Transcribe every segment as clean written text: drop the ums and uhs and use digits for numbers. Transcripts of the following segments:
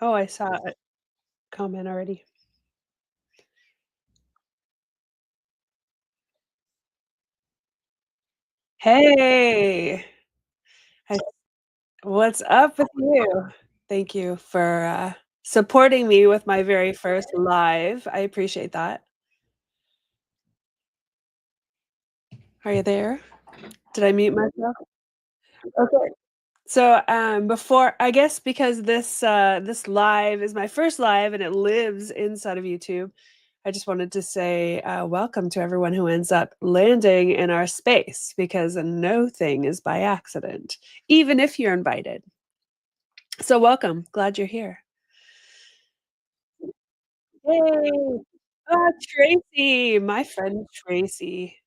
Oh, I saw a comment already. Hey, I what's up with you? Thank you for, supporting me with my very first live. I appreciate that. Are you there? Did I mute myself? Okay. So, before I guess because this live is my first live and it lives inside of YouTube, I just wanted to say, welcome to everyone who ends up landing in our space because no thing is by accident, even if you're invited. So welcome. Glad you're here. Yay. Tracy, my friend Tracy.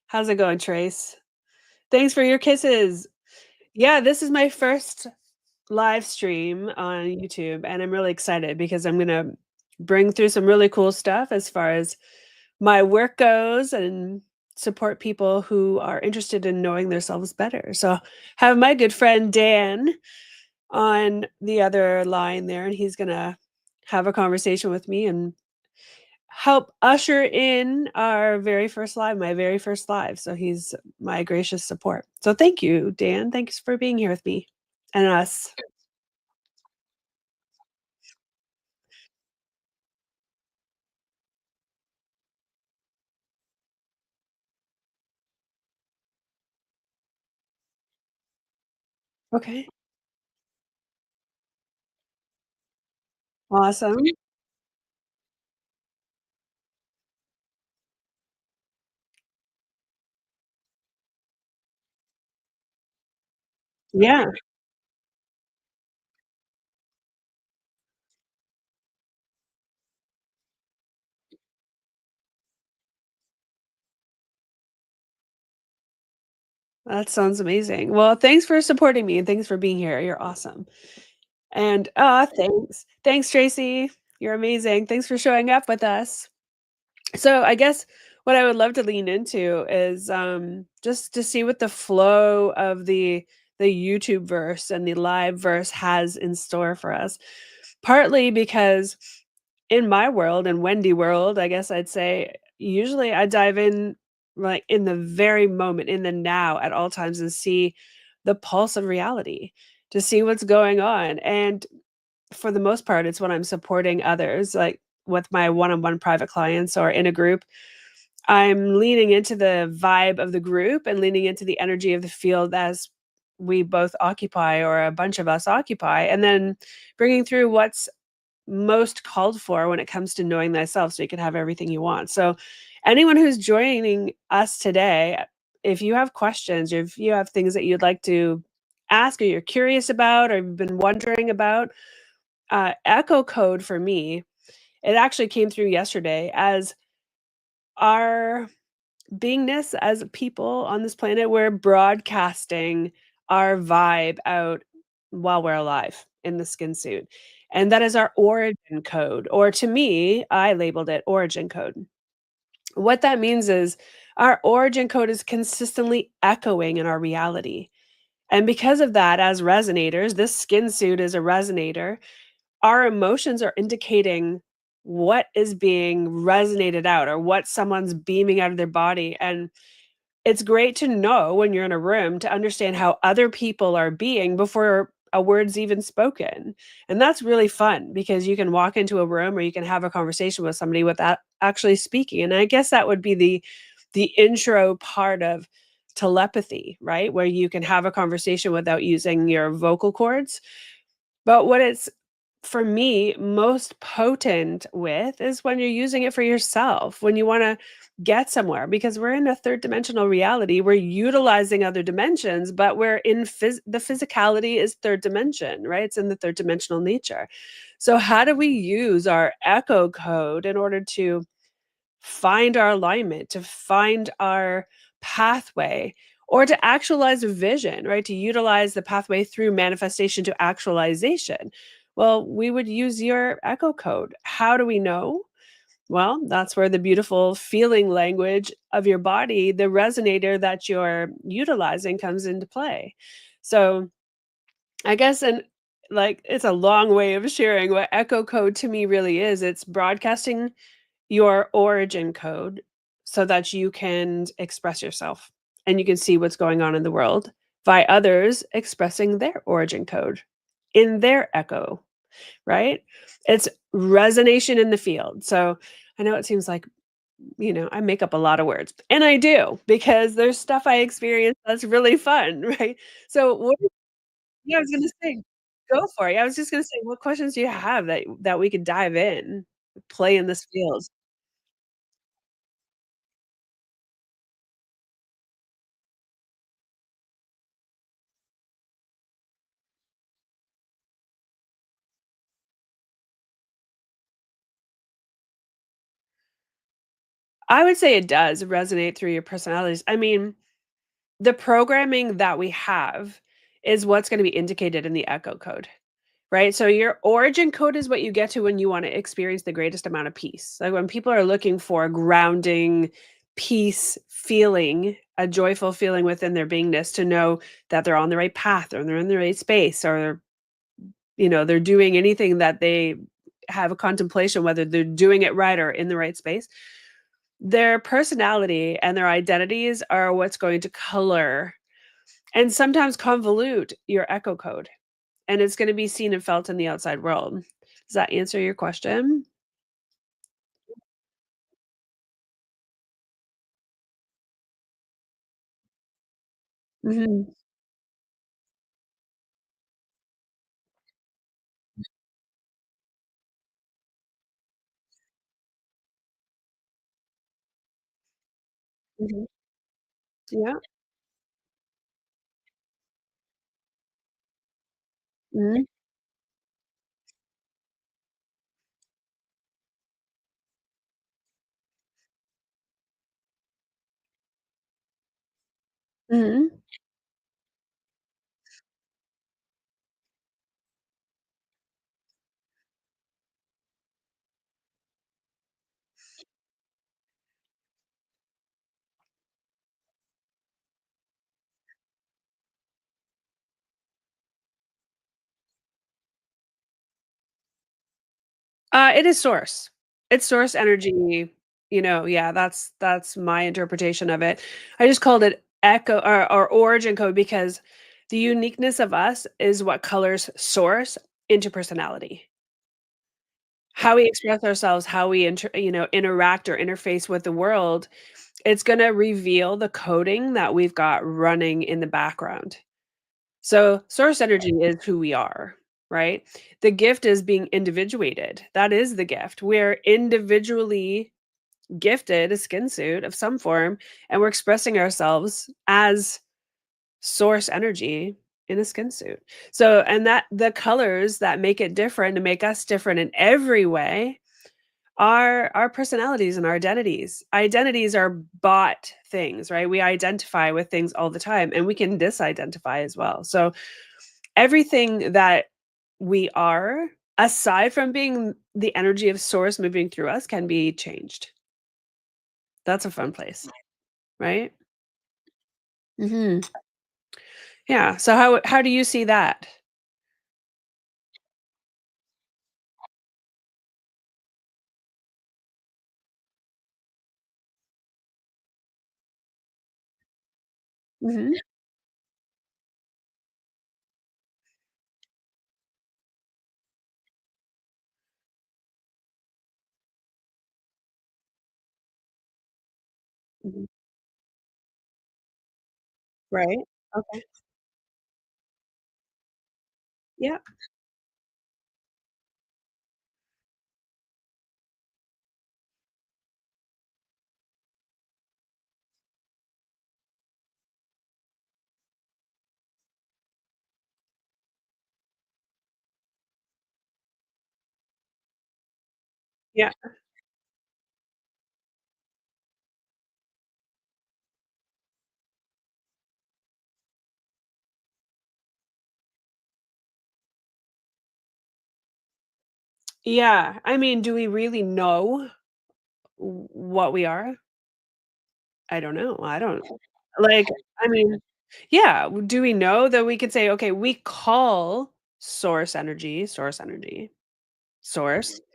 How's it going, Trace? Thanks for your kisses. Yeah, this is my first live stream on YouTube, and I'm really excited because I'm gonna bring through some really cool stuff as far as my work goes and support people who are interested in knowing themselves better. So, have my good friend Dan on the other line there, and he's gonna have a conversation with me and help usher in our very first live, my very first live. So he's my gracious support. So thank you, Dan. Thanks for being here with me and us. Okay. Awesome. Yeah, that sounds amazing. Well, thanks for supporting me and thanks for being here. You're awesome. And thanks. Thanks, Tracy. You're amazing. Thanks for showing up with us. So I guess what I would love to lean into is just to see what the flow of the YouTube verse and the live verse has in store for us. Partly because in my world and Wendy world, I guess I'd say usually I dive in like in the very moment, in the now at all times and see the pulse of reality, to see what's going on. And for the most part, it's when I'm supporting others, like with my one-on-one private clients or in a group, I'm leaning into the vibe of the group and leaning into the energy of the field as we both occupy or a bunch of us occupy, and then bringing through what's most called for when it comes to knowing thyself so you can have everything you want. So, anyone who's joining us today, if you have questions or if you have things that you'd like to ask or you're curious about or you've been wondering about, Echo Code for me, it actually came through yesterday as our beingness as people on this planet, we're broadcasting our vibe out while we're alive in the skin suit. And that is our origin code, or to me, I labeled it origin code. What that means is our origin code is consistently echoing in our reality. And because of that, as resonators, this skin suit is a resonator. Our emotions are indicating what is being resonated out or what someone's beaming out of their body. And it's great to know when you're in a room to understand how other people are being before a word's even spoken. And that's really fun because you can walk into a room or you can have a conversation with somebody without actually speaking. And I guess that would be the intro part of telepathy, right? Where you can have a conversation without using your vocal cords. But what it's for me most potent with is when you're using it for yourself, when you want to get somewhere, because we're in a third dimensional reality. We're utilizing other dimensions, but we're in the physicality is third dimension, right? It's in the third dimensional nature. So, how do we use our echo code in order to find our alignment, to find our pathway, or to actualize a vision, right? To utilize the pathway through manifestation to actualization. Well, we would use your echo code. How do we know? Well, that's where the beautiful feeling language of your body, the resonator that you're utilizing, comes into play. So, I guess like, it's a long way of sharing what echo code to me really is. It's broadcasting your origin code so that you can express yourself and you can see what's going on in the world by others expressing their origin code in their echo, right? It's resonation in the field. So I know it seems like, I make up a lot of words, and I do because there's stuff I experience that's really fun, right? So what yeah, I was gonna say, go for it. I was just gonna say, what questions do you have that we could dive in, play in this field? I would say it does resonate through your personalities. I mean, the programming that we have is what's gonna be indicated in the echo code, right? So your origin code is what you get to when you wanna experience the greatest amount of peace. Like, when people are looking for grounding, peace feeling, a joyful feeling within their beingness to know that they're on the right path or they're in the right space or, they're doing anything that they have a contemplation, whether they're doing it right or in the right space. Their personality and their identities are what's going to color and sometimes convolute your echo code, and it's gonna be seen and felt in the outside world. Does that answer your question? Mhm, mhm. Yeah. Mhm, mhm. It is source. It's source energy, yeah, that's my interpretation of it. I just called it echo or origin code because the uniqueness of us is what colors source into personality. How we express ourselves, how we interact or interface with the world, it's gonna reveal the coding that we've got running in the background. So, source energy is who we are, right? The gift is being individuated. That is the gift. We're individually gifted a skin suit of some form, and we're expressing ourselves as source energy in a skin suit. So, and that the colors that make it different and make us different in every way are our personalities and our identities. Identities are bought things, right? We identify with things all the time and we can disidentify as well. So everything that we are, aside from being the energy of source moving through us, can be changed. That's a fun place, right? Mhm. Yeah. So how do you see that? Mhm. Mhm. Right. Okay. Yeah. Yeah. Yeah. I mean, do we really know what we are? I don't know. I don't like, I mean, yeah, do we know that we could say, "Okay, we call source energy, source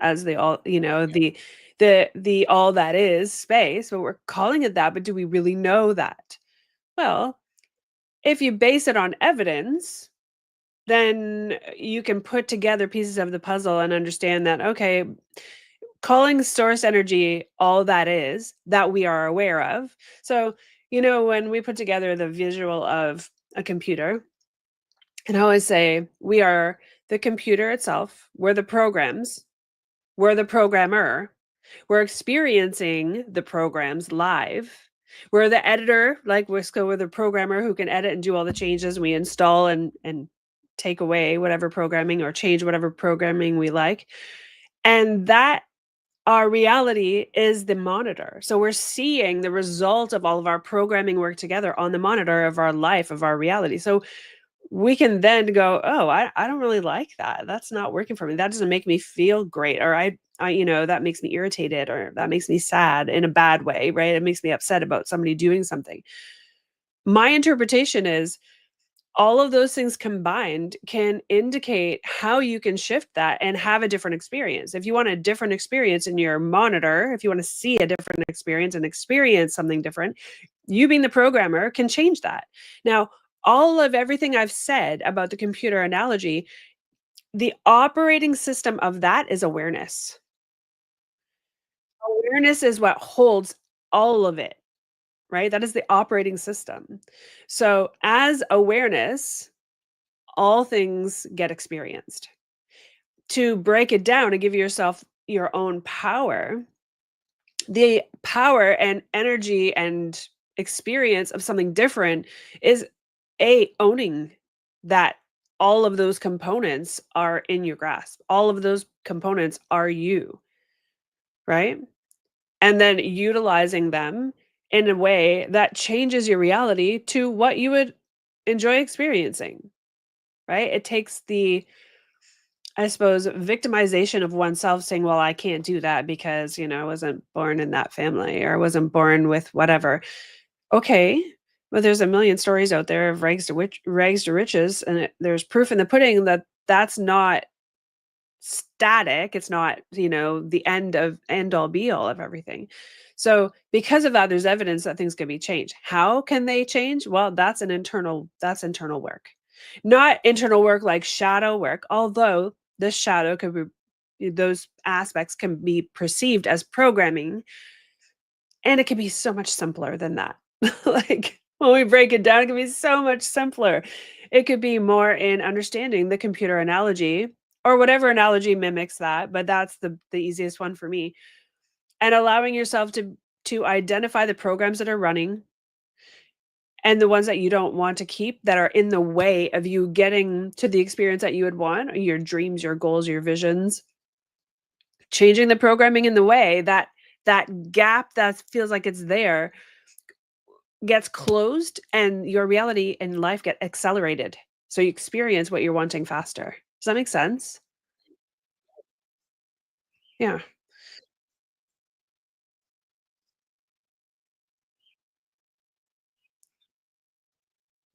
as the all, the all that is space, but we're calling it that, but do we really know that? Well, if you base it on evidence, then you can put together pieces of the puzzle and understand that, okay, calling source energy all that is that we are aware of. So, when we put together the visual of a computer, and I always say we are the computer itself, we're the programs, we're the programmer, we're experiencing the programs live. We're the editor, like we're the programmer who can edit and do all the changes. We install and take away whatever programming or change whatever programming we like. And that our reality is the monitor. So we're seeing the result of all of our programming work together on the monitor of our life, of our reality. So we can then go, oh, I don't really like that. That's not working for me. That doesn't make me feel great. Or that makes me irritated, or that makes me sad in a bad way, right? It makes me upset about somebody doing something. My interpretation is all of those things combined can indicate how you can shift that and have a different experience. If you want a different experience in your monitor, if you want to see a different experience and experience something different, you being the programmer can change that. Now, all of everything I've said about the computer analogy, the operating system of that is awareness. Awareness is what holds all of it, right? That is the operating system. So, as awareness, all things get experienced. To break it down and give yourself your own power, the power and energy and experience of something different is owning that all of those components are in your grasp. All of those components are you, right? And then utilizing them in a way that changes your reality to what you would enjoy experiencing, right? It takes the, I suppose, victimization of oneself, saying, well, I can't do that because, I wasn't born in that family, or I wasn't born with whatever. Okay. But there's a million stories out there of rags to riches. And there's proof in the pudding that that's not static. It's not, the end all be all of everything. So because of that, there's evidence that things can be changed. How can they change? Well, that's internal work. Not internal work like shadow work, although the shadow could be, those aspects can be perceived as programming, and it can be so much simpler than that. Like, when we break it down, it can be so much simpler. It could be more in understanding the computer analogy, or whatever analogy mimics that, but that's the easiest one for me. And allowing yourself to identify the programs that are running and the ones that you don't want to keep, that are in the way of you getting to the experience that you would want, your dreams, your goals, your visions. Changing the programming in the way that that gap that feels like it's there gets closed, and your reality and life get accelerated. So you experience what you're wanting faster. Does that make sense? Yeah.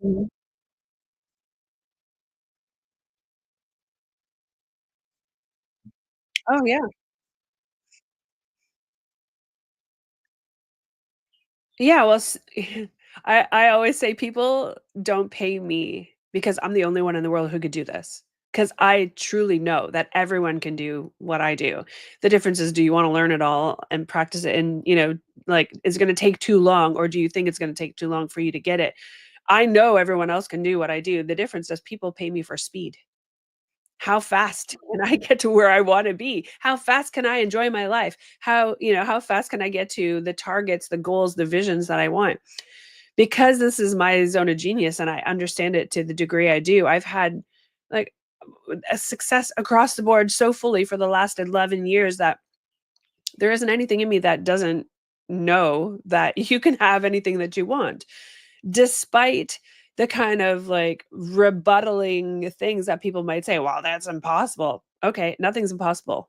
Mhm. Oh, yeah. Yeah, well, I always say people don't pay me because I'm the only one in the world who could do this. Because I truly know that everyone can do what I do. The difference is, do you wanna learn it all and practice it, and, like, is it gonna take too long, or do you think it's gonna take too long for you to get it? I know everyone else can do what I do. The difference is people pay me for speed. How fast can I get to where I wanna be? How fast can I enjoy my life? How fast can I get to the targets, the goals, the visions that I want? Because this is my zone of genius and I understand it to the degree I do, I've had, like, a success across the board so fully for the last 11 years that there isn't anything in me that doesn't know that you can have anything that you want, despite the kind of, like, rebuttaling things that people might say, "Well, that's impossible." Okay, nothing's impossible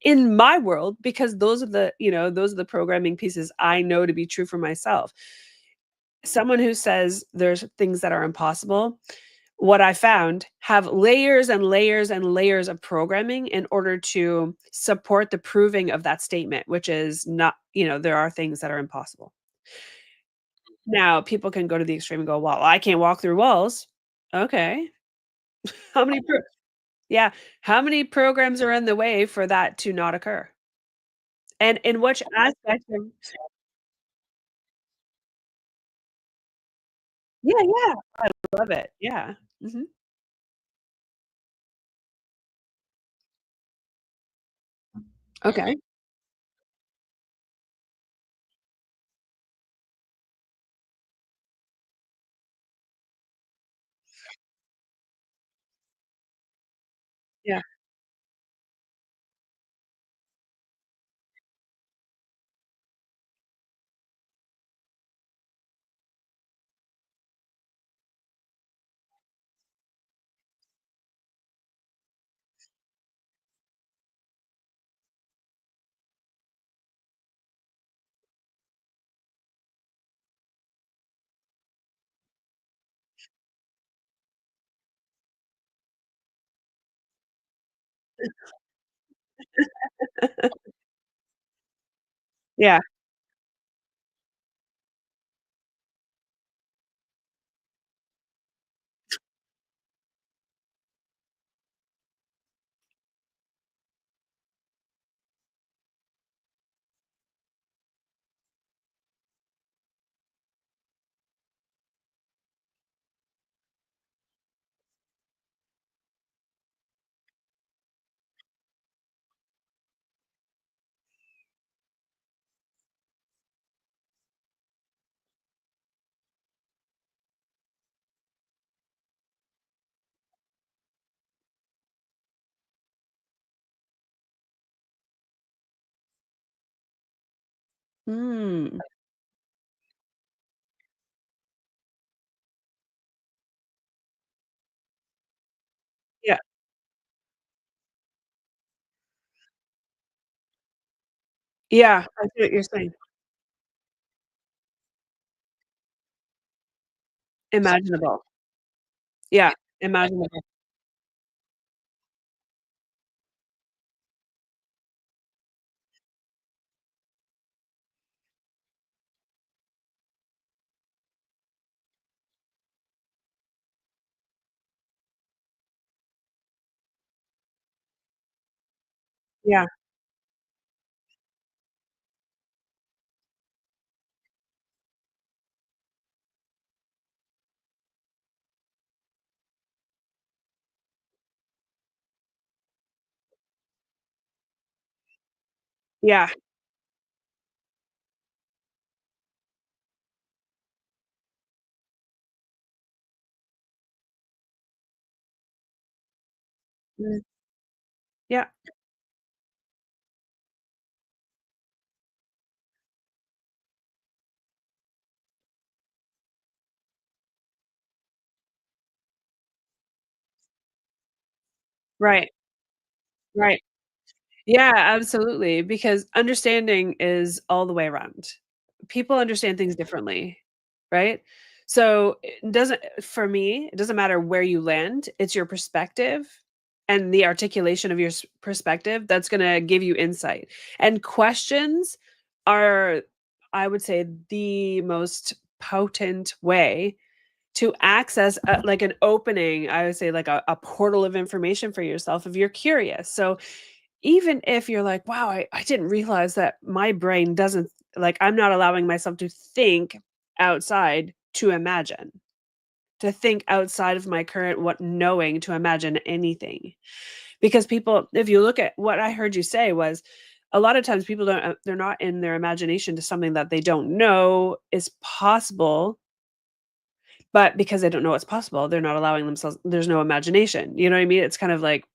in my world, because those are the programming pieces I know to be true for myself. Someone who says there's things that are impossible, what I found, have layers and layers and layers of programming in order to support the proving of that statement, which is not, there are things that are impossible. Now, people can go to the extreme and go, "Well, I can't walk through walls." Okay. How many pro Yeah, how many programs are in the way for that to not occur? And in which aspect of Yeah, yeah, I love it. Yeah. Mhm. Okay. Yeah. Yeah. Mm. Yeah. Yeah, I see what you're saying. Imaginable. Yeah, imaginable. Yeah. Yeah. Mm. Yeah. Right. Right. Yeah, absolutely, because understanding is all the way around. People understand things differently, right? So, it doesn't for me, it doesn't matter where you land, it's your perspective and the articulation of your perspective that's gonna give you insight. And questions are, I would say, the most potent way to access like an opening, I would say like a portal of information for yourself if you're curious. So even if you're like, wow, I didn't realize that my brain doesn't, like, I'm not allowing myself to think outside to imagine, to think outside of my current what knowing to imagine anything. Because people, if you look at what I heard you say was a lot of times people don't, they're not in their imagination to something that they don't know is possible, but because they don't know what's possible, they're not allowing themselves, there's no imagination. You know what I mean? It's kind of like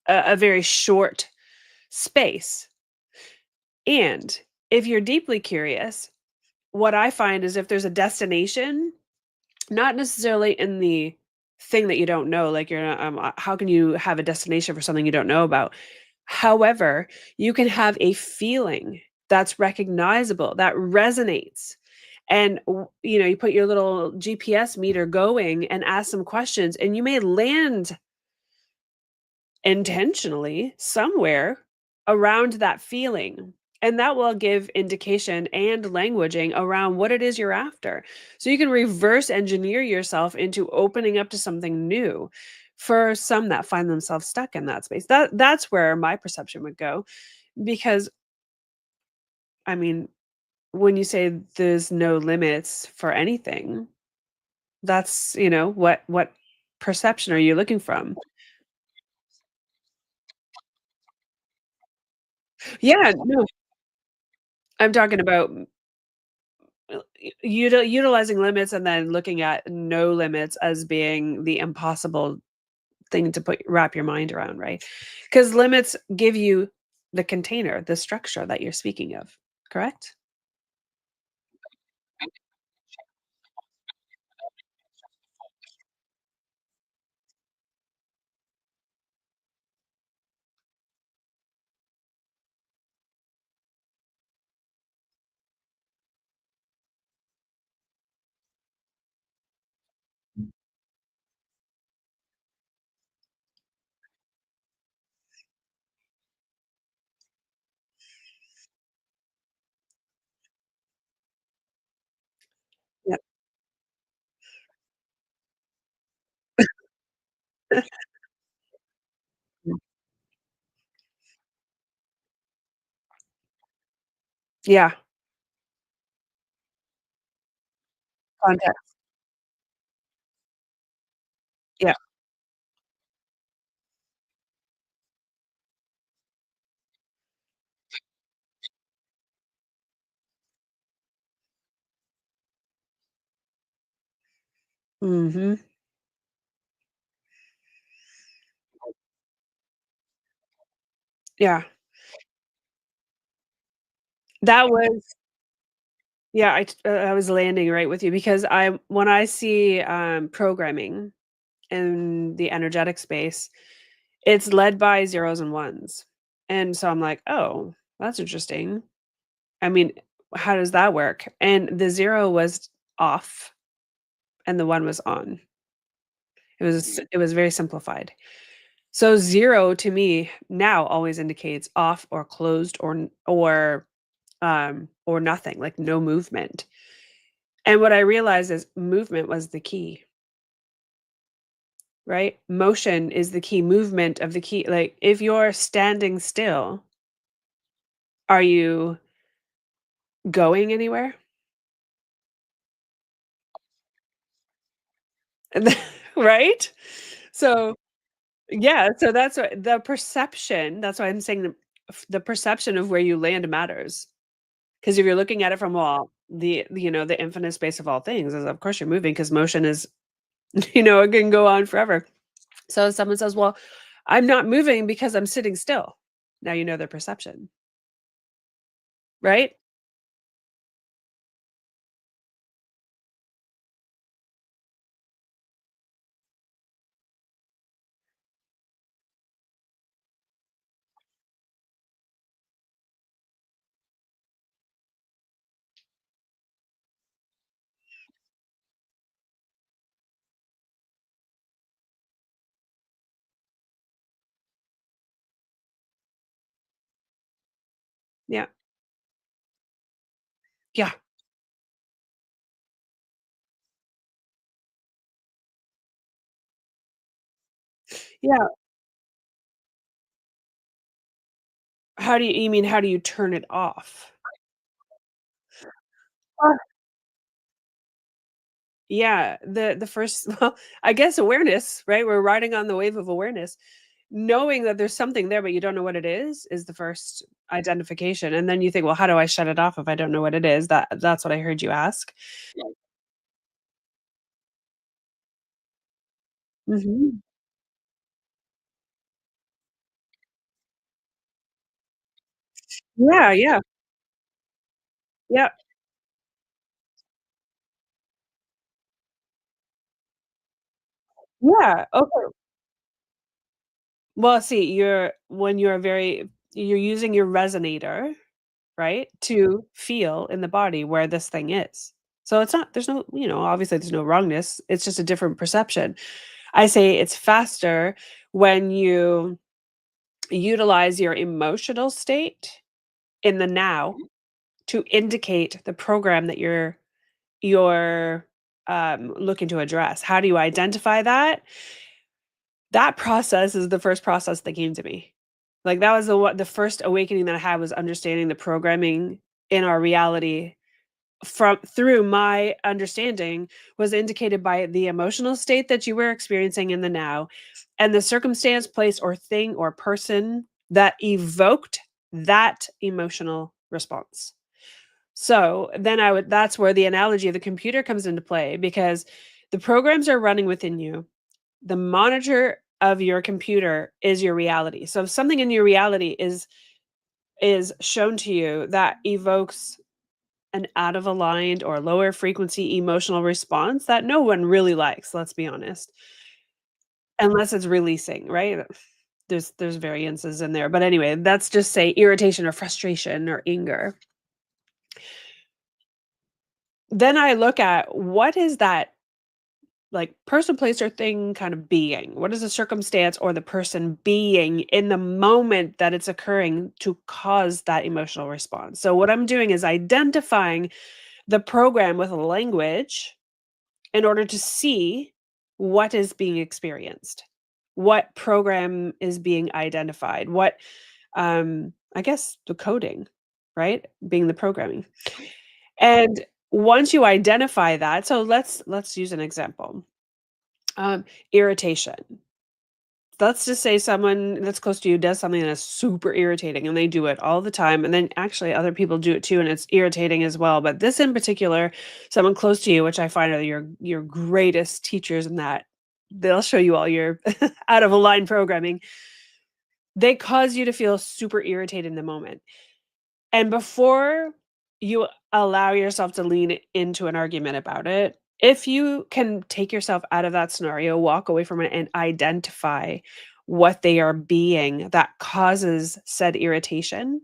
a very short space. And if you're deeply curious, what I find is if there's a destination, not necessarily in the thing that you don't know, like you're not, how can you have a destination for something you don't know about? However, you can have a feeling that's recognizable, that resonates. and you put your little GPS meter going and ask some questions, and you may land intentionally somewhere around that feeling. And that will give indication and languaging around what it is you're after. So you can reverse engineer yourself into opening up to something new. For some that find themselves stuck in that space, that's where my perception would go. Because I mean, when you say there's no limits for anything, that's what perception are you looking from? Yeah, no, I'm talking about utilizing limits and then looking at no limits as being the impossible thing to wrap your mind around, right? Because limits give you the container, the structure that you're speaking of, correct? Yep. Yeah, context. Yeah. Mhm. Yeah. That was yeah, I was landing right with you because when I see, programming in the energetic space, it's led by zeros and ones, and so I'm like, "Oh, that's interesting." I mean, how does that work? And the 0 was off and the 1 was on. It was very simplified. So 0 to me now always indicates off or closed or nothing, like no movement. And what I realized is movement was the key, right? Motion is the key, movement of the key. Like if you're standing still, are you going anywhere? Right? So yeah, so that's what the perception that's why I'm saying the perception of where you land matters. Because if you're looking at it from, well, the infinite space of all things is of course you're moving because motion is, it can go on forever. So if someone says, "Well, I'm not moving because I'm sitting still." Now you know their perception, right? Yeah. Yeah. Yeah. You mean how do you turn it off? Yeah, the first well, I guess awareness, right? We're riding on the wave of awareness. Knowing that there's something there, but you don't know what it is the first identification, and then you think, "Well, how do I shut it off if I don't know what it is?" That's what I heard you ask. Mhm. Yeah, yeah, yeah, yeah, okay. Well, see, you're using your resonator, right, to feel in the body where this thing is. So it's not there's no, obviously there's no wrongness. It's just a different perception. I say it's faster when you utilize your emotional state in the now to indicate the program that you're looking to address. How do you identify that? That process is the first process that came to me. Like, that was the first awakening that I had was understanding the programming in our reality from through my understanding was indicated by the emotional state that you were experiencing in the now and the circumstance, place, or thing or person that evoked that emotional response. So then that's where the analogy of the computer comes into play because the programs are running within you. The monitor of your computer is your reality. So if something in your reality is shown to you that evokes an out of aligned or lower frequency emotional response that no one really likes, let's be honest, unless it's releasing, right? There's variances in there. But anyway, that's just say irritation or frustration or anger. Then I look at what is that like person, place, or thing kind of being? What is the circumstance or the person being in the moment that it's occurring to cause that emotional response? So what I'm doing is identifying the program with a language in order to see what is being experienced, what program is being identified, what I guess the coding, right? Being the programming. And once you identify that, so let's use an example. Irritation. Let's just say someone that's close to you does something that is super irritating and they do it all the time. And then actually other people do it too, and it's irritating as well. But this in particular, someone close to you, which I find are your greatest teachers in that they'll show you all your out of line programming. They cause you to feel super irritated in the moment. And before you allow yourself to lean into an argument about it, if you can take yourself out of that scenario, walk away from it, and identify what they are being that causes said irritation,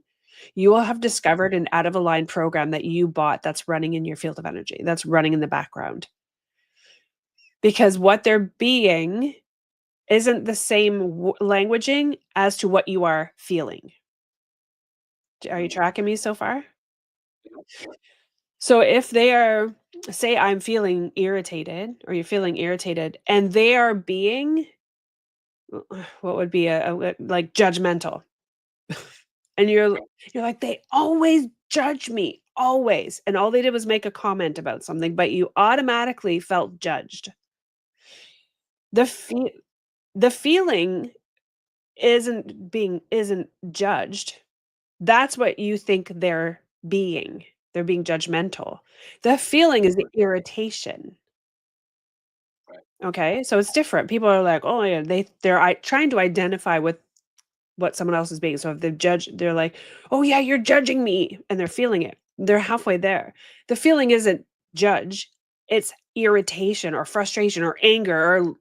you will have discovered an out of aligned program that you bought that's running in your field of energy, that's running in the background. Because what they're being isn't the same languaging as to what you are feeling. Are you tracking me so far? So if they are say I'm feeling irritated or you're feeling irritated and they are being what would be like judgmental and you're like they always judge me always and all they did was make a comment about something but you automatically felt judged. The fe- the feeling isn't judged. That's what you think they're being. They're being judgmental. The feeling is the irritation. Okay, so it's different. People are like, "Oh, yeah," they're trying to identify with what someone else is being. So if they're like, "Oh, yeah, you're judging me," and they're feeling it. They're halfway there. The feeling isn't judge, it's irritation or frustration or anger or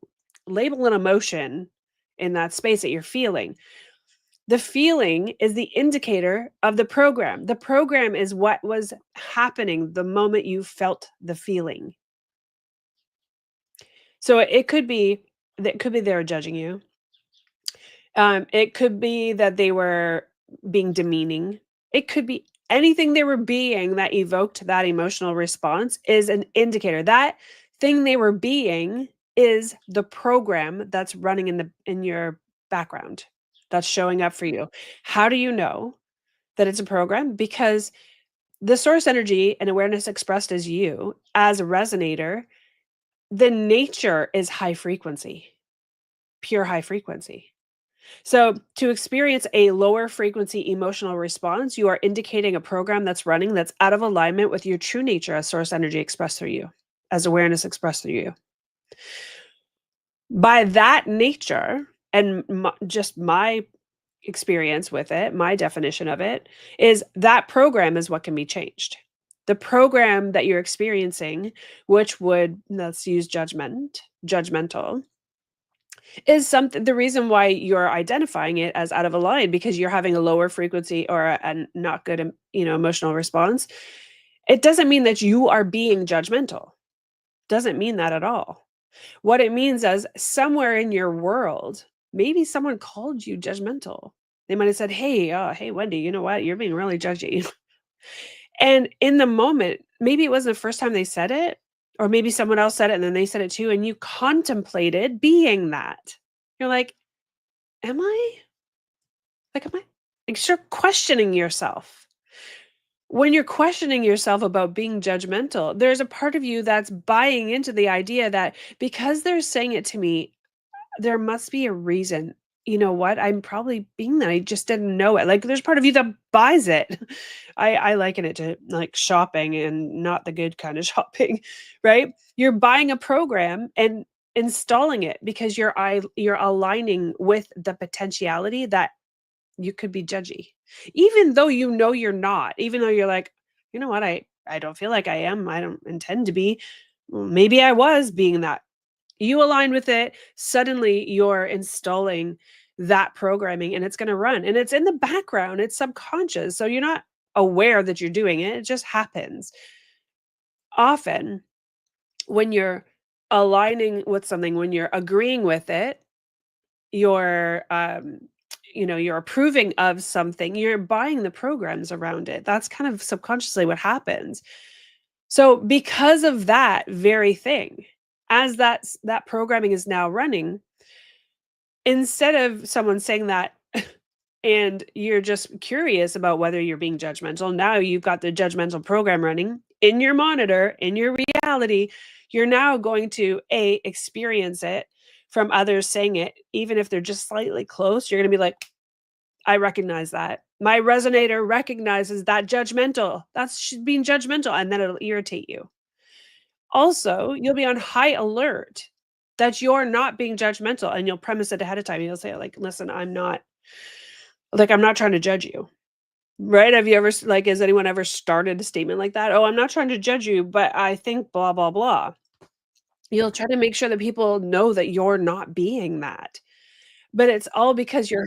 label an emotion in that space that you're feeling. The feeling is the indicator of the program. The program is what was happening the moment you felt the feeling. So it could be that could be they were judging you. It could be that they were being demeaning. It could be anything they were being that evoked that emotional response is an indicator. That thing they were being is the program that's running in your background that's showing up for you. How do you know that it's a program? Because the source energy and awareness expressed as you as a resonator, the nature is high frequency, pure high frequency. So, to experience a lower frequency emotional response, you are indicating a program that's running that's out of alignment with your true nature as source energy expressed through you, as awareness expressed through you. By that nature, and just my experience with it, my definition of it is that program is what can be changed. The program that you're experiencing, which would, let's use judgmental, is something the reason why you're identifying it as out of a line because you're having a lower frequency or a not good, emotional response It doesn't mean that you are being judgmental. Doesn't mean that at all. What it means is somewhere in your world, maybe someone called you judgmental. They might have said, "Hey, hey, Wendy, you know what? You're being really judgy." And in the moment, maybe it wasn't the first time they said it, or maybe someone else said it and then they said it too, and you contemplated being that. You're like, "Am I? Like, am I?" Like, start questioning yourself. When you're questioning yourself about being judgmental, there's a part of you that's buying into the idea that because they're saying it to me, there must be a reason. You know what? I'm probably being that. I just didn't know it. Like, there's part of you that buys it. I liken it to like shopping and not the good kind of shopping, right? You're buying a program and installing it because you're aligning with the potentiality that you could be judgy. Even though you know you're not, even though you're like, you know what, I don't feel like I am. I don't intend to be. Well, maybe I was being that. You align with it, suddenly you're installing that programming and it's going to run and it's in the background, it's subconscious. So you're not aware that you're doing it, it just happens. Often, when you're aligning with something, when you're agreeing with it, you're you're approving of something, you're buying the programs around it. That's kind of subconsciously what happens. So because of that very thing, as that programming is now running, instead of someone saying that and you're just curious about whether you're being judgmental, now you've got the judgmental program running in your monitor, in your reality. You're now going to experience it from others saying it, even if they're just slightly close. You're going to be like, I recognize that. My resonator recognizes that judgmental. That's being judgmental, and then it'll irritate you. Also, you'll be on high alert that you're not being judgmental, and you'll premise it ahead of time. You'll say, like, listen, I'm not trying to judge you. Right? Have you ever like, has anyone ever started a statement like that? Oh, I'm not trying to judge you, but I think blah, blah, blah. You'll try to make sure that people know that you're not being that. But it's all because you're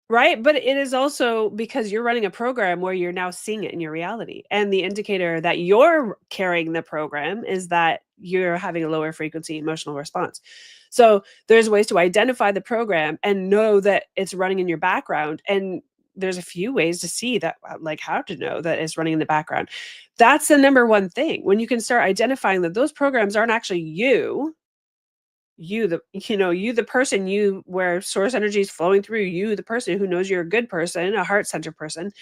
right, but it is also because you're running a program where you're now seeing it in your reality, and the indicator that you're carrying the program is that you're having a lower frequency emotional response. So, there's ways to identify the program and know that it's running in your background, and there's a few ways to see that, like, how to know that it's running in the background. That's the number one thing. When you can start identifying that those programs aren't actually you the person, you where source energy is flowing through you, the person who knows you're a good person, a heart-centered person.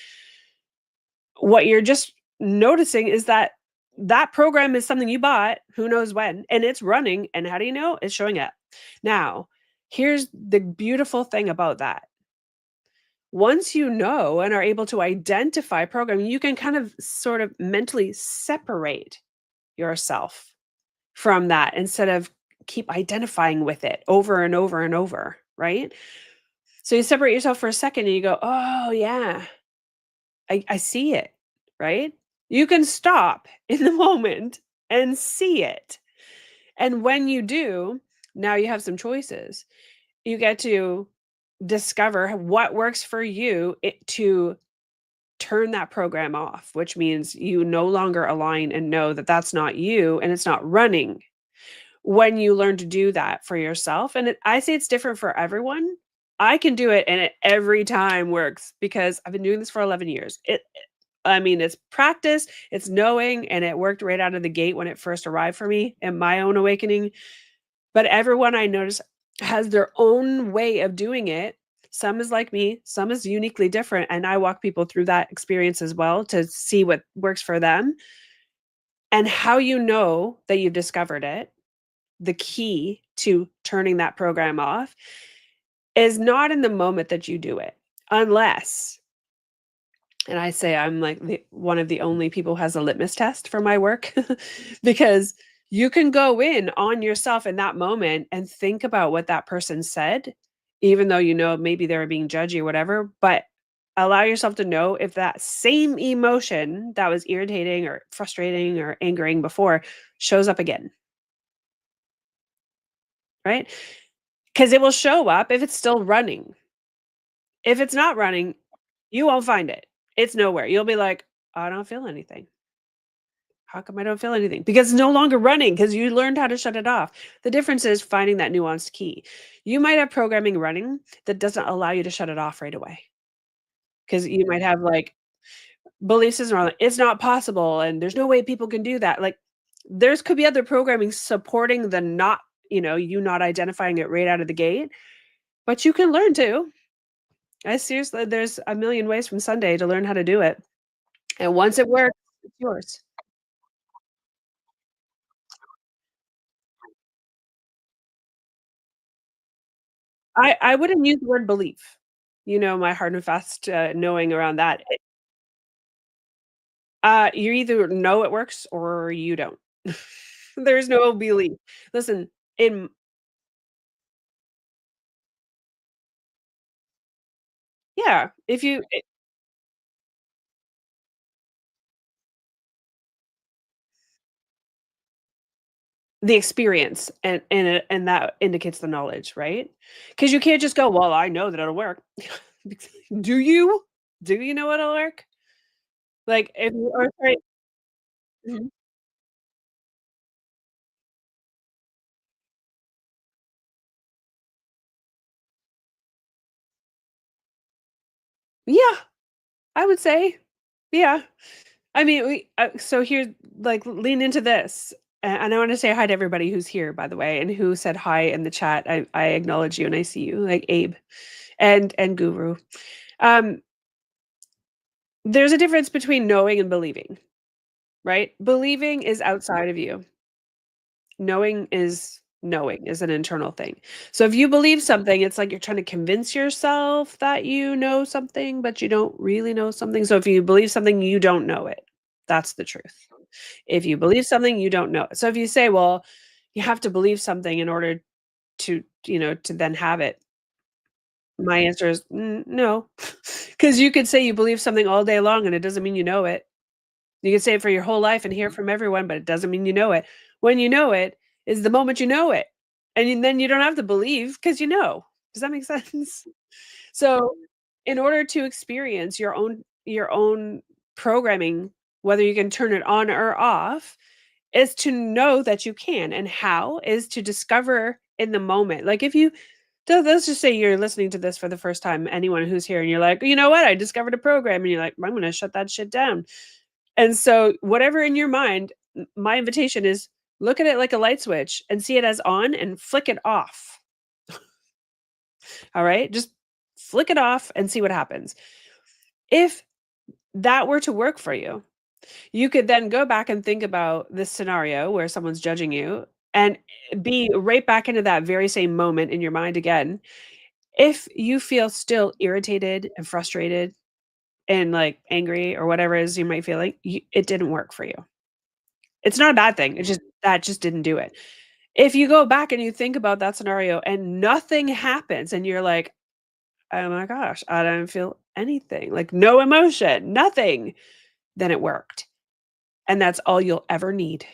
What you're just noticing is that that program is something you bought, who knows when, and it's running, and how do you know? It's showing up. Now, here's the beautiful thing about that. Once you know and are able to identify programming, you can kind of sort of mentally separate yourself from that instead of keep identifying with it over and over and over, right? So you separate yourself for a second and you go, "Oh, yeah, I see it," right? You can stop in the moment and see it. And when you do, now you have some choices. You get to discover what works for you to turn that program off, which means you no longer align and know that that's not you and it's not running. When you learn to do that for yourself, and I say it's different for everyone. I can do it and it every time works because I've been doing this for 11 years. I mean, it's practice, it's knowing, and it worked right out of the gate when it first arrived for me in my own awakening. But everyone I notice has their own way of doing it. Some is like me, some is uniquely different, and I walk people through that experience as well to see what works for them. And how you know that you've discovered it, the key to turning that program off is not in the moment that you do it, unless, and I say I'm like one of the only people who has a litmus test for my work because you can go in on yourself in that moment and think about what that person said, even though you know maybe they were being judgy or whatever, but allow yourself to know if that same emotion that was irritating or frustrating or angering before shows up again, right? Because it will show up if it's still running. If it's not running, You won't find it. It's nowhere. You'll be like, "I don't feel anything. How come I don't feel anything?" Because it's no longer running because you learned how to shut it off. The difference is finding that nuanced key. You might have programming running that doesn't allow you to shut it off right away because you might have, like, belief system around, like, "It's not possible, and there's no way people can do that." Like, there's could be other programming supporting the not you not identifying it right out of the gate, but you can learn to. I seriously there's a million ways from Sunday to learn how to do it, and once it works, it's yours. I wouldn't use the word belief. My hard and fast, knowing around that. You either know it works or you don't. There's no belief. Listen, in yeah, if you the experience and that indicates the knowledge, right? Because you can't just go, "Well, I know that it'll work." Do you? Do you know it'll work? Like, if you are trying mhm. Yeah, I would say. Yeah. I mean, so here, like, lean into this, and I wanna say hi to everybody who's here, by the way, and who said hi in the chat. I acknowledge you and I see you, like Abe and Guru. Um, there's a difference between knowing and believing, right? Believing is outside of you. Knowing is an internal thing. So if you believe something, it's like you're trying to convince yourself that you know something, but you don't really know something. So if you believe something, you don't know it. That's the truth. If you believe something, you don't know it. So if you say, well, you have to believe something in order to then have it. My answer is no. Because you could say you believe something all day long and it doesn't mean you know it. You can say it for your whole life and hear from everyone, but it doesn't mean you know it. When you know it is the moment you know it. And then you don't have to believe because you know. Does that make sense? So, in order to experience your own programming, whether you can turn it on or off, is to know that you can, and how is to discover in the moment. Like, if you let's just say you're listening to this for the first time, anyone who's here, and you're like, "You know what? I discovered a program," and you're like, "I'm gonna shut that shit down." And so, whatever in your mind, my invitation is look at it like a light switch and see it as on and flick it off. All right? Just flick it off and see what happens. If that were to work for you, you could then go back and think about this scenario where someone's judging you and be right back into that very same moment in your mind again. If you feel still irritated and frustrated and like angry or whatever it is you might feel like, it didn't work for you. It's not a bad thing. It just that just didn't do it. If you go back and you think about that scenario and nothing happens and you're like, "Oh my gosh, I don't feel anything." Like no emotion, nothing, then it worked. And that's all you'll ever need,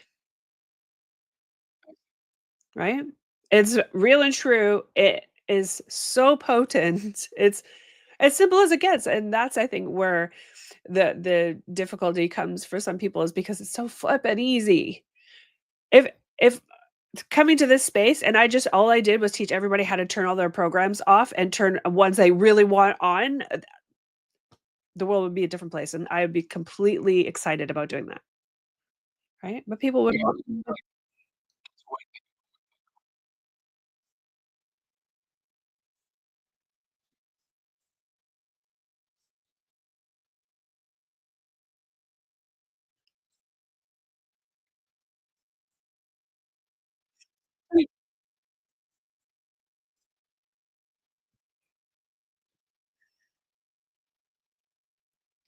right? It's real and true. It is so potent. It's as simple as it gets. And that's I think where the difficulty comes for some people is because it's so flippin' easy. If coming to this space and I just all I did was teach everybody how to turn all their programs off and turn ones they really want on, the world would be a different place, and I would be completely excited about doing that, right? But people would want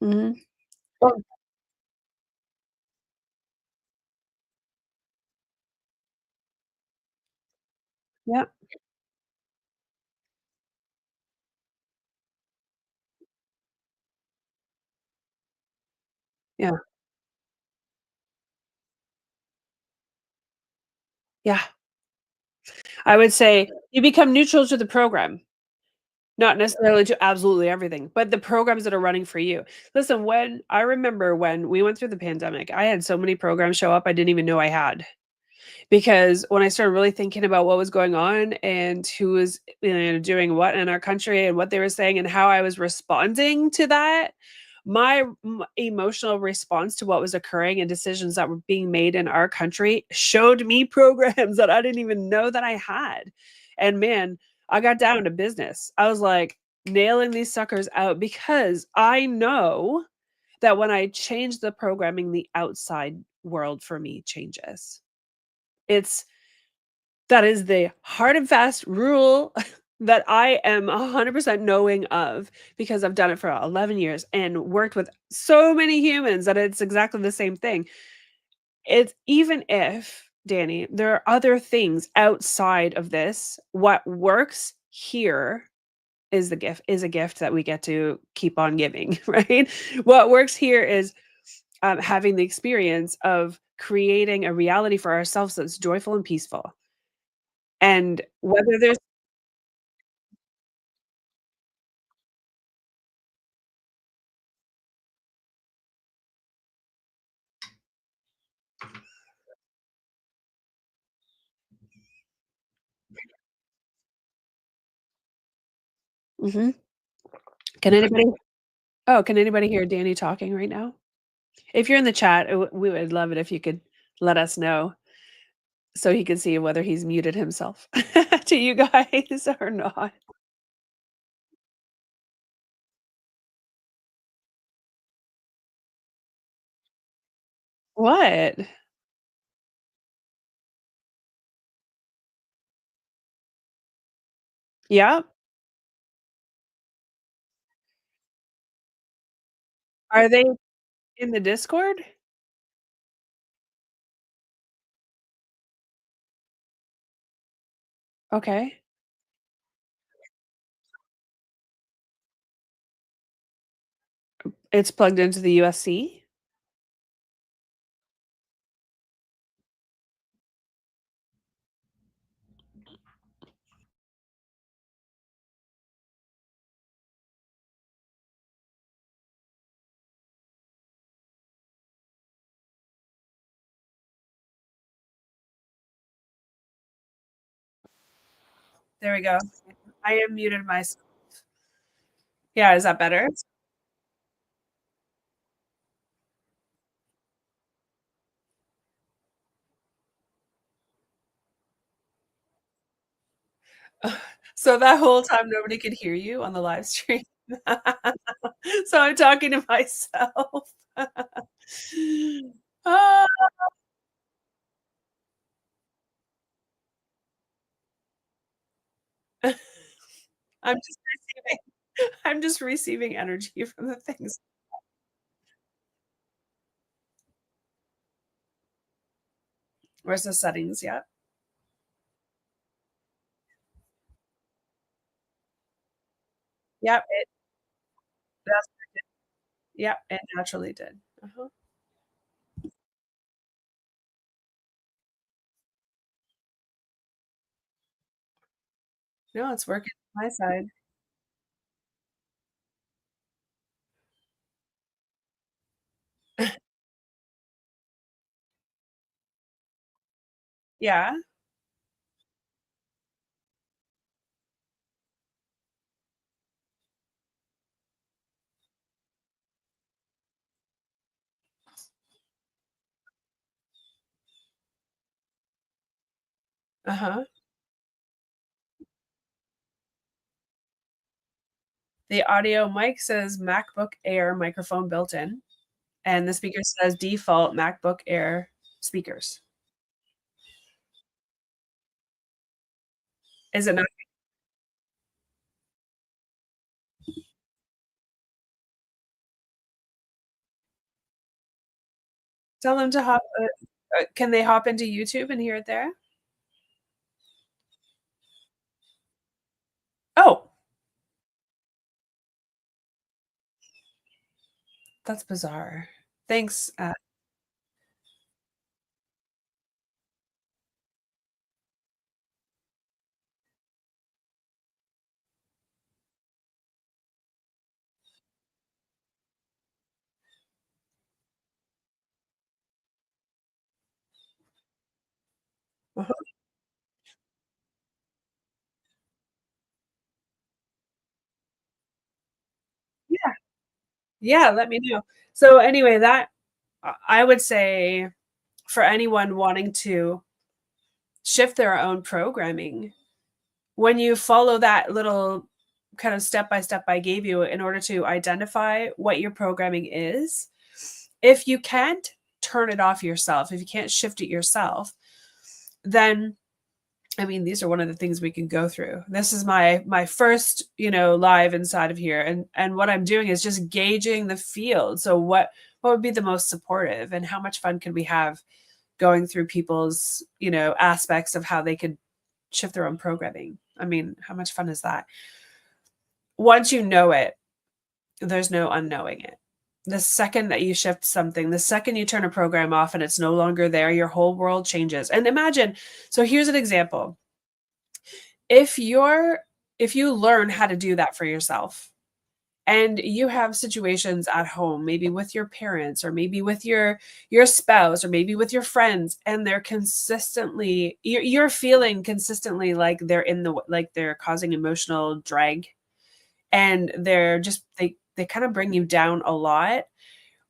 Mhm. Well, yeah, yeah, yeah. I would say you become neutral to the program. Not necessarily to absolutely everything, but the programs that are running for you. Listen, when I remember when we went through the pandemic, I had so many programs show up I didn't even know I had. Because when I started really thinking about what was going on and who was, doing what in our country and what they were saying and how I was responding to that, my emotional response to what was occurring and decisions that were being made in our country showed me programs that I didn't even know that I had. And man, I got down to business. I was like nailing these suckers out because I know that when I change the programming, the outside world for me changes. It's that is the hard and fast rule that I am 100% knowing of because I've done it for 11 years and worked with so many humans that it's exactly the same thing. It's even if, Danny, there are other things outside of this, what works here is a gift that we get to keep on giving, right? What works here is, having the experience of creating a reality for ourselves that's joyful and peaceful. And whether there's Mhm. Can anybody can anybody hear Danny talking right now? If you're in the chat, we would love it if you could let us know so he can see whether he's muted himself to you guys or not. What? Yep. Are they in the Discord? Okay. It's plugged into the USB? There we go. I am muted myself. Yeah, is that better? So that whole time nobody could hear you on the live stream? So I'm talking to myself. Ah, I'm just receiving I'm just receiving energy from the things. Where's the settings? Yep. Yep, that's yep, it naturally did. Uh-huh. No, it's working on my side. Yeah, uh-huh. The audio mic says MacBook Air microphone built in, and the speaker says default MacBook Air speakers. Is it not? Tell them to hop can they hop into YouTube and hear it there? Oh, that's bizarre. Thanks, Uh-huh. Yeah. Yeah, let me know. So anyway, that I would say for anyone wanting to shift their own programming, when you follow that little kind of step by step I gave you in order to identify what your programming is, if you can't turn it off yourself, if you can't shift it yourself, then I mean, these are one of the things we can go through. This is my first, live inside of here, and what I'm doing is just gauging the field. So what would be the most supportive, and how much fun could we have going through people's, aspects of how they could shift their own programming. I mean, how much fun is that? Once you know it, there's no unknowing it. The second that you shift something, the second you turn a program off and it's no longer there, your whole world changes. And imagine, so here's an example. If you're if you learn how to do that for yourself, and you have situations at home, maybe with your parents or maybe with your spouse or maybe with your friends, and they're consistently you're feeling consistently like like they're causing emotional drag, and they kind of bring you down a lot.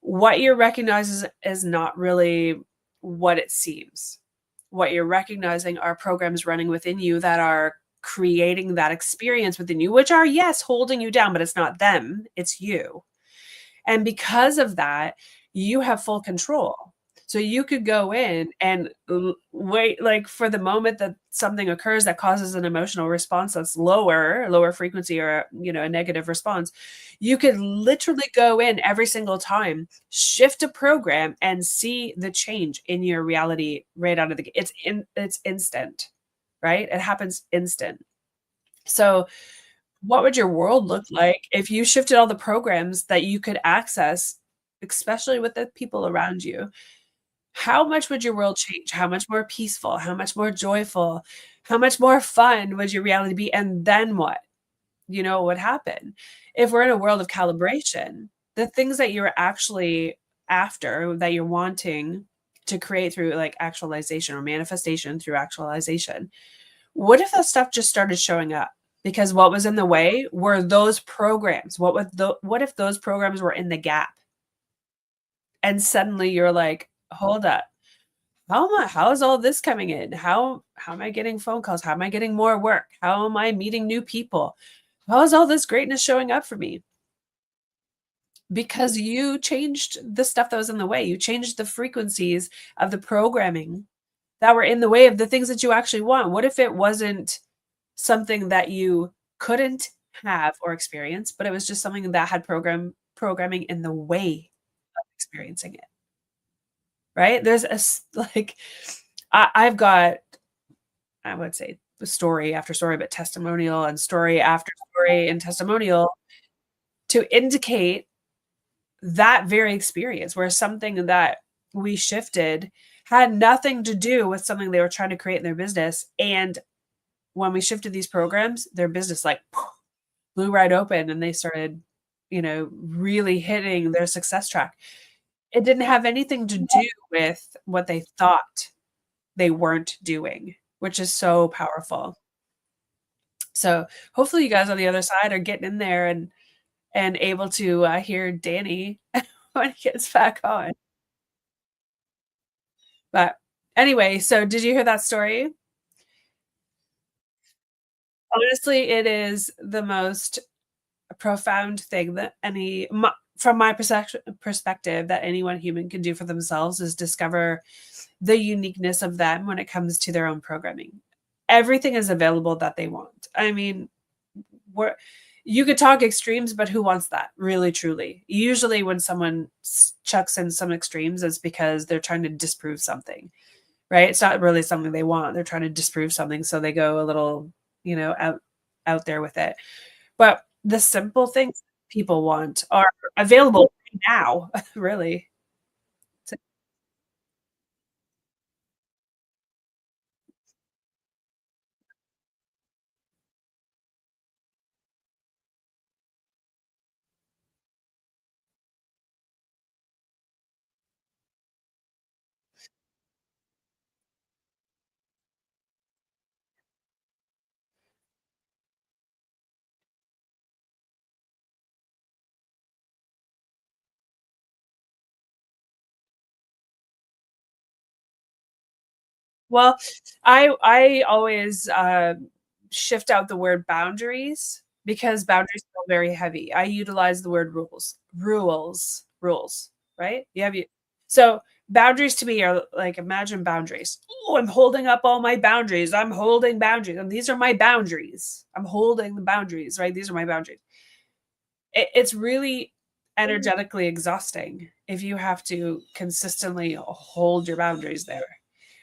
What you recognize is not really what it seems. What you're recognizing are programs running within you that are creating that experience within you, which are, yes, holding you down, but it's not them, it's you. And because of that, you have full control. So you could go in and wait, like for the moment that something occurs that causes an emotional response that's lower frequency, or a negative response. You could literally go in every single time, shift a program, and see the change in your reality right out of the gate. It's instant, right? It happens instant. So what would your world look like if you shifted all the programs that you could access, especially with the people around you? How much would your world change? How much more peaceful? How much more joyful? How much more fun would your reality be? And then what? What would happen? If we're in a world of calibration, the things that you're actually after, that you're wanting to create through like actualization or manifestation through actualization, what if that stuff just started showing up? Because what was in the way were those programs. What if those programs were in the gap? And suddenly you're like, hold up. How is all this coming in? How am I getting phone calls? How am I getting more work? How am I meeting new people? How is all this greatness showing up for me? Because you changed the stuff that was in the way. You changed the frequencies of the programming that were in the way of the things that you actually want. What if it wasn't something that you couldn't have or experience, but it was just something that had programming in the way of experiencing it, right? Like I've got, I would say, story after story, but testimonial and story after story and testimonial to indicate that very experience where something that we shifted had nothing to do with something they were trying to create in their business. And when we shifted these programs, their business like blew right open, and they started, really hitting their success track. It didn't have anything to do with what they thought they weren't doing, which is so powerful. So hopefully you guys on the other side are getting in there and able to hear Danny when he gets back on. But anyway, so did you hear that story? Honestly, it is the most profound thing that from my perspective, that anyone human can do for themselves is discover the uniqueness of them when it comes to their own programming. Everything is available that they want. I mean, we're you could talk extremes, but who wants that? Really, truly. Usually, when someone chucks in some extremes, it's because they're trying to disprove something, right? It's not really something they want. They're trying to disprove something, so they go a little, out there with it. But the simple things people want are available right now, really. So, Well, I always, shift out the word boundaries because boundaries feel very heavy. I utilize the word rules. Rules, right? You have you so boundaries to me are like imagine boundaries. "Oh, I'm holding up all my boundaries. I'm holding boundaries, and these are my boundaries. I'm holding the boundaries, right? These are my boundaries." It's really energetically exhausting if you have to consistently hold your boundaries there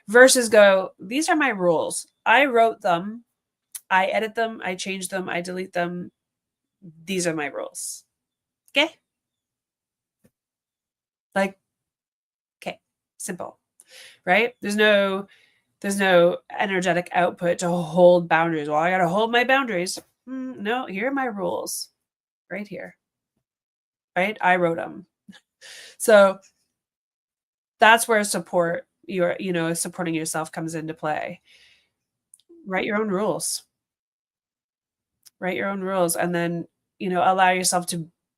versus go, "These are my rules. I wrote them, I edit them, I change them, I delete them. These are my rules." Okay, like, okay, simple, right? There's no energetic output to hold boundaries. "Well, I gotta hold my boundaries." No, here are my rules right here, right? I wrote them. So that's where supporting yourself comes into play. Write your own rules. Write your own rules, and then, allow yourself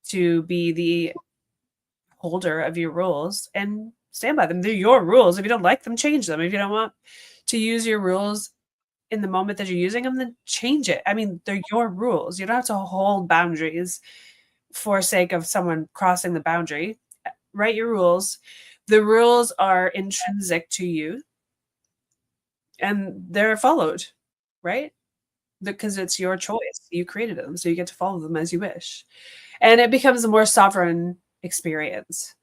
to be the holder of your rules and stand by them. They're your rules. If you don't like them, change them. If you don't want to use your rules in the moment that you're using them, then change it. I mean, they're your rules. You don't have to hold boundaries for sake of someone crossing the boundary. Write your rules. The rules are intrinsic to you and they're followed, right? Because it's your choice. You created them, so you get to follow them as you wish. And it becomes a more sovereign experience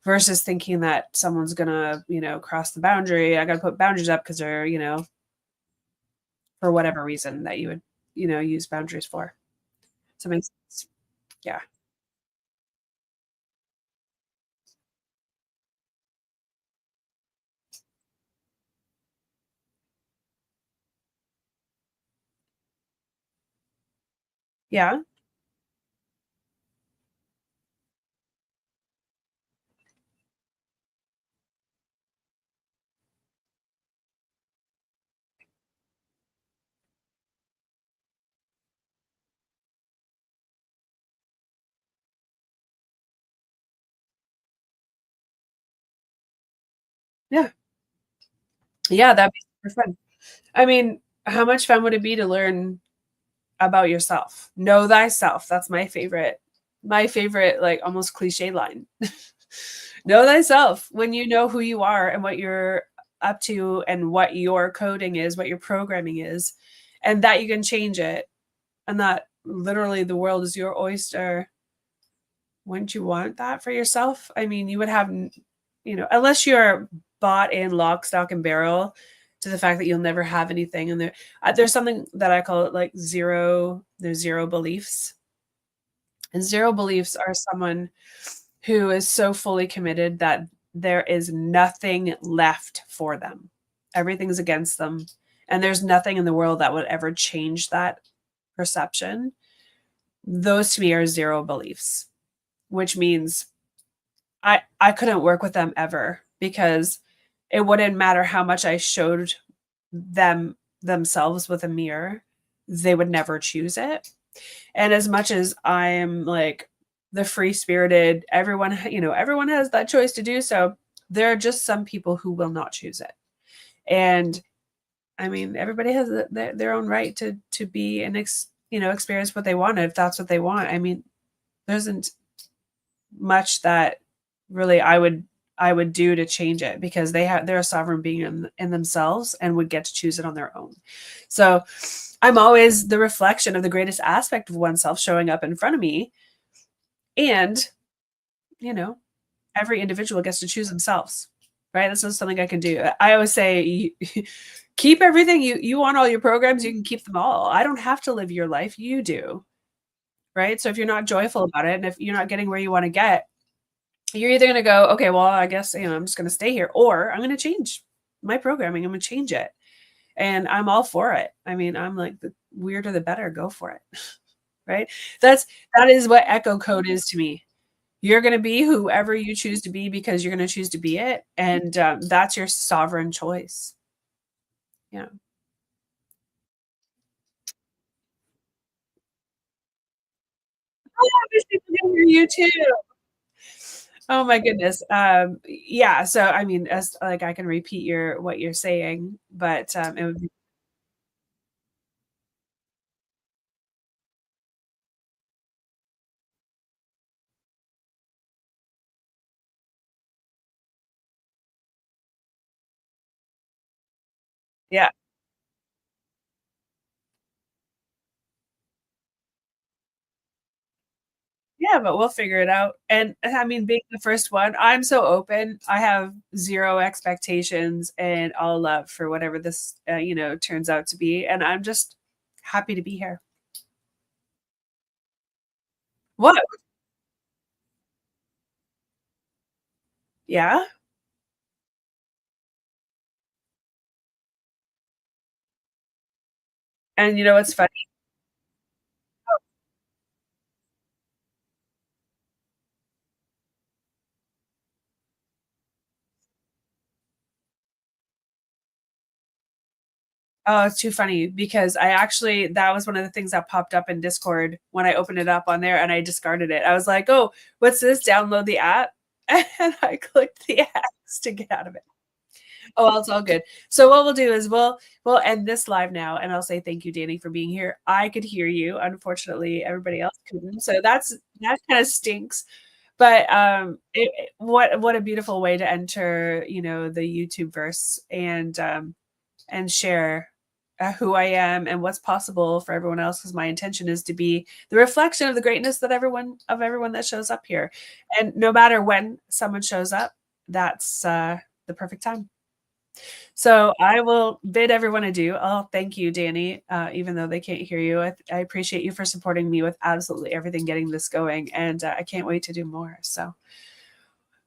versus thinking that someone's gonna, cross the boundary. I gotta put boundaries up because they're, for whatever reason that you would, use boundaries for. So it makes sense. Yeah. Yeah. Yeah. Yeah, that'd be super fun. I mean, how much fun would it be to learn about yourself? Know thyself. That's my favorite, like, almost cliche line. Know thyself. When you know who you are and what you're up to and what your coding is, what your programming is, and that you can change it, and that literally the world is your oyster, wouldn't you want that for yourself? I mean, you would have, unless you're bought in lock, stock, and barrel to the fact that you'll never have anything. And there's something that I call it like there's zero beliefs. And zero beliefs are someone who is so fully committed that there is nothing left for them. Everything's against them. And there's nothing in the world that would ever change that perception. Those to me are zero beliefs, which means I couldn't work with them ever because it wouldn't matter how much I showed them themselves with a mirror, they would never choose it. And as much as I am like the free spirited, everyone has that choice to do so. There are just some people who will not choose it. And I mean, everybody has their own right to be and experience what they want if that's what they want. I mean, there isn't much that really I would do to change it because they're a sovereign being in themselves and would get to choose it on their own. So I'm always the reflection of the greatest aspect of oneself showing up in front of me. And, you know, every individual gets to choose themselves. Right. That's not something I can do. I always say keep everything you want all your programs, you can keep them all. I don't have to live your life. You do. Right. So if you're not joyful about it and if you're not getting where you want to get, you're either gonna go, "Okay, well, I guess, I'm just gonna stay here," or I'm gonna change my programming, I'm gonna change it, and I'm all for it. I mean, I'm like, the weirder the better, go for it, right? That is what EchoCode is to me. You're gonna be whoever you choose to be because you're gonna choose to be it, and, that's your sovereign choice. Yeah. Oh, I wish people could hear you too. Oh my goodness. Yeah, so I mean, as like I can repeat your what you're saying, but it would be yeah. Yeah, but we'll figure it out. And I mean, being the first one, I'm so open. I have 0 expectations and all love for whatever this, turns out to be, and I'm just happy to be here. What? Yeah? And you know what's funny? Oh, it's too funny because I actually that was one of the things that popped up in Discord when I opened it up on there and I discarded it. I was like, "Oh, what's this? Download the app." And I clicked the X to get out of it. Oh, well, it's all good. So what we'll do is we'll end this live now, and I'll say thank you, Danny, for being here. I could hear you. Unfortunately, everybody else couldn't. So that kind of stinks. But what a beautiful way to enter, the YouTube verse and share who I am and what's possible for everyone else. Because my intention is to be the reflection of the greatness that everyone that shows up here, and no matter when someone shows up, that's the perfect time. So I will bid everyone adieu. Oh, thank you, Danny. Even though they can't hear you, I appreciate you for supporting me with absolutely everything getting this going, and I can't wait to do more. So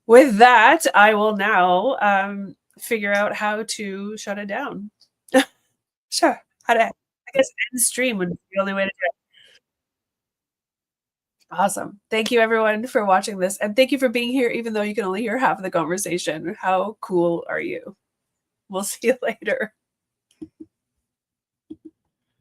with that, I will now figure out how to shut it down. Sure. How to, I guess, end stream would be the only way to do it. Awesome. Thank you, everyone, for watching this, and thank you for being here, even though you can only hear half of the conversation. How cool are you? We'll see you later.